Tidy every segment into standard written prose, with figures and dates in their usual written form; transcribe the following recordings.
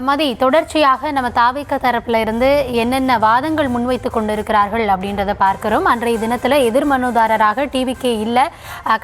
மதி, தொடர்ச்சியாக நம்ம தாவேக தரப்புல இருந்து என்னென்ன வாதங்கள் முன்வைத்து கொண்டிருக்கிறார்கள் அப்படின்றத பார்க்கிறோம். அன்றைய தினத்தில் எதிர் மனுதாரராக டிவிகே இல்லை,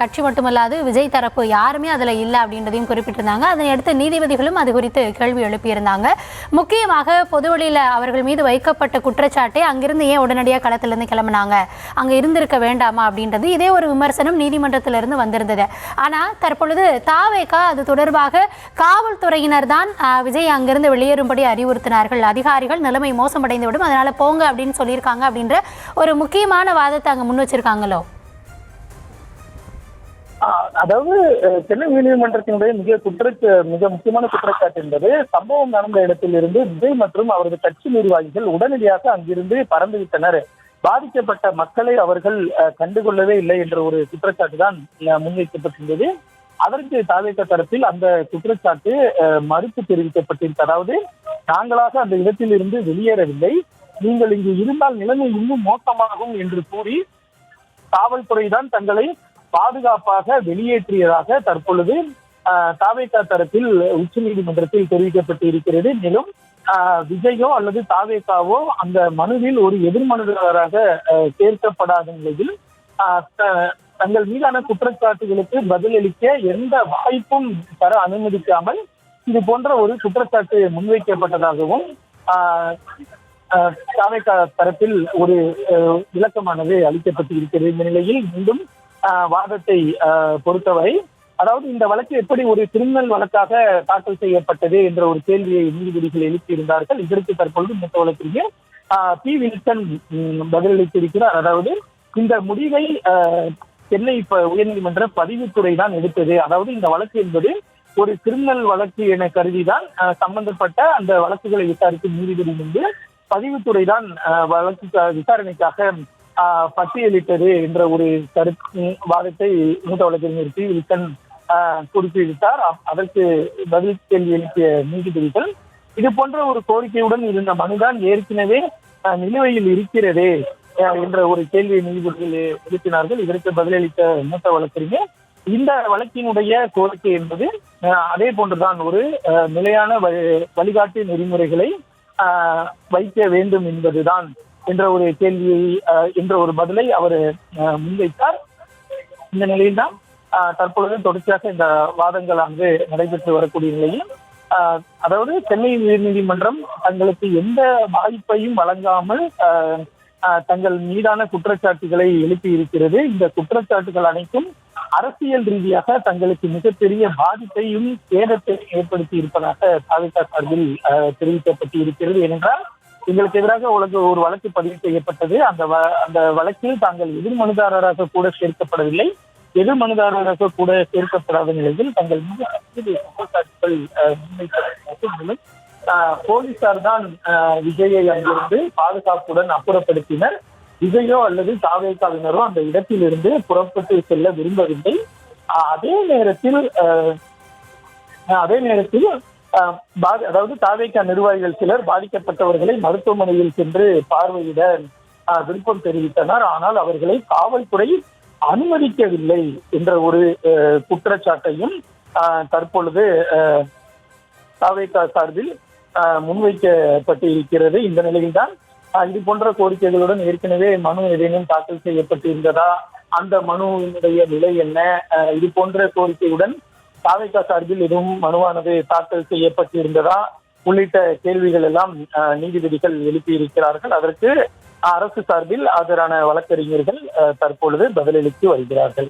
கட்சி மட்டுமல்லாது விஜய் தரப்பு யாருமே அதில் இல்லை அப்படின்றதையும் குறிப்பிட்டிருந்தாங்க. அதனை அடுத்து நீதிபதிகளும் அது குறித்து கேள்வி எழுப்பியிருந்தாங்க. முக்கியமாக பொதுவெளியில் அவர்கள் மீது வைக்கப்பட்ட குற்றச்சாட்டை அங்கிருந்து ஏன் உடனடியாக களத்திலிருந்து கிளம்பினாங்க, அங்கே இருந்திருக்க வேண்டாமா அப்படின்றது இதே ஒரு விமர்சனம் நீதிமன்றத்திலிருந்து வந்திருந்தது. ஆனால் தற்பொழுது தாவேகா அது தொடர்பாக காவல்துறையினர் தான் விஜய் அங்கிருந்து வெளியேறும்படி அறிவுறுத்தினார்கள், அதிகாரிகள் நிலைமை மோசமடைந்து விடும், அதனால போங்க அப்படின்னு சொல்லியிருக்காங்க அப்படின்ற ஒரு முக்கியமான வாதத்தை அங்க முன் வச்சிருக்காங்களோ? அதாவது சென்னை உயர்நீதிமன்றத்தினுடைய மிக முக்கியமான குற்றச்சாட்டு என்பது, சம்பவம் நடந்த இடத்திலிருந்து விஜய் மற்றும் அவரது கட்சி நிர்வாகிகள் உடனடியாக அங்கிருந்து பறந்துவிட்டனர், பாதிக்கப்பட்ட மக்களை அவர்கள் கண்டுகொள்ளவே இல்லை என்ற ஒரு குற்றச்சாட்டு தான் முன்வைக்கப்பட்டிருந்தது. அதற்கு தாவேக தரப்பில் அந்த குற்றச்சாட்டு மறுப்பு தெரிவிக்கப்பட்டிருக்கு. அதாவது, நாங்களாக அந்த இடத்தில் இருந்து வெளியேறவில்லை, நீங்கள் இங்கு இருந்தால் நிலைமை இன்னும் மோசமாகும் என்று கூறி காவல்துறை தான் தங்களை பாதுகாப்பாக வெளியேற்றியதாக தற்பொழுது தாவேக தரப்பில் உச்ச நீதிமன்றத்தில் தெரிவிக்கப்பட்டு இருக்கிறது. மேலும் விஜயோ அல்லது தாவேகாவோ அந்த மனுவில் ஒரு எதிர்மனுதாரராக சேர்க்கப்படாத நிலையில் தங்கள் மீதான குற்றச்சாட்டுகளுக்கு பதிலளிக்க எந்த வாய்ப்பும் தர அனுமதிக்காமல் இது போன்ற ஒரு குற்றச்சாட்டு முன்வைக்கப்பட்டதாகவும் தாவேகா தரப்பில் ஒரு விளக்கமானது அளிக்கப்பட்டு இருக்கிறது. இந்த நிலையில் மீண்டும் வாதத்தை பொறுத்தவரை, அதாவது இந்த வழக்கு எப்படி ஒரு கிரிமினல் வழக்காக தாக்கல் செய்யப்பட்டது என்ற ஒரு கேள்வியை நீதிபதிகள் எழுப்பியிருந்தார்கள். இதற்கு தற்பொழுது மூத்த வழக்கறிஞர் பி. வில்சன் பதிலளித்திருக்கிறார். அதாவது, இந்த முடிவை சென்னை உயர்நீதிமன்ற பதிவுத்துறை தான் எடுத்தது. அதாவது, இந்த வழக்கு என்பது ஒரு கிரிமினல் வழக்கு என கருதிதான் சம்பந்தப்பட்ட அந்த வழக்குகளை விசாரிக்கும் நீதிபதி முன்பு பதிவுத்துறை தான் வழக்கு விசாரணைக்காக பட்டியலிட்டது என்ற ஒரு வாதத்தை மூத்த வழக்கறிஞர் பி. வில்சன் குறிப்பிட்டார். அதற்கு பதில் கேள்வி எழுப்பிய நீதிபதிகள், இது போன்ற ஒரு கோரிக்கையுடன் இருந்த மனுதான் ஏற்கனவே நிலுவையில் இருக்கிறது என்ற ஒரு கேள்வியை நீதிபதிகள் எழுப்பினார்கள். இதற்கு பதிலளித்த மூத்த வழக்கறிஞர், இந்த வழக்கினுடைய கோரிக்கை என்பது அதே போன்றுதான் ஒரு நிலையான வழிகாட்டு நெறிமுறைகளை வைக்க வேண்டும் என்பதுதான் என்ற ஒரு கேள்வியை என்ற ஒரு பதிலை அவர் முன்வைத்தார். இந்த நிலையில்தான் தற்பொழுது தொடர்ச்சியாக இந்த வாதங்கள் அங்கு நடைபெற்று வரக்கூடிய நிலையில், அதாவது சென்னை உயர்நீதிமன்றம் தங்களுக்கு எந்த வாய்ப்பையும் வழங்காமல் தங்கள் மீதான குற்றச்சாட்டுகளை எழுப்பி இருக்கிறது. இந்த குற்றச்சாட்டுகள் அனைத்தும் அரசியல் ரீதியாக தங்களுக்கு மிகப்பெரிய பாதிப்பையும் சேதத்தை ஏற்படுத்தி இருப்பதாக தாவேகா சார்பில் தெரிவிக்கப்பட்டு இருக்கிறது. ஏனென்றால், எங்களுக்கு எதிராக ஒரு வழக்கு பதிவு செய்யப்பட்டது. அந்த வழக்கில் தாங்கள் எதிர் மனுதாரராக கூட சேர்க்கப்படவில்லை. எதிர் மனுதாரராக கூட சேர்க்கப்படாத நிலையில் தங்கள் மீது குற்றச்சாட்டுகள் முன்வைக்கப்பட்டது. போலீசார் தான் விஜயை அங்கிருந்து பாதுகாப்புடன் அப்புறப்படுத்தினர். விஜயோ அல்லது தாவேகாவினரோ அந்த இடத்திலிருந்து புறப்பட்டு செல்ல விரும்பவில்லை. அதே நேரத்தில் அதாவது தாவேகா நிர்வாகிகள் சிலர் பாதிக்கப்பட்டவர்களை மருத்துவமனையில் சென்று பார்வையிட விருப்பம் தெரிவித்தனர். ஆனால் அவர்களை காவல்துறை அனுமதிக்கவில்லை என்ற ஒரு குற்றச்சாட்டையும் தற்பொழுது தாவேகா சார்பில் முன்வைக்கப்பட்டு இருக்கிறது. இந்த நிலையில்தான் இது போன்ற கோரிக்கைகளுடன் ஏற்கனவே மனு ஏதேனும் தாக்கல் செய்யப்பட்டிருந்ததா, அந்த மனுவினுடைய நிலை என்ன, இது போன்ற கோரிக்கையுடன் தாவேகா சார்பில் எதுவும் மனுவானது தாக்கல் செய்யப்பட்டிருந்ததா உள்ளிட்ட கேள்விகள் எல்லாம் நீதிபதிகள் எழுப்பியிருக்கிறார்கள். அதற்கு அரசு சார்பில் ஆஜரான வழக்கறிஞர்கள் தற்பொழுது பதிலளித்து வருகிறார்கள்.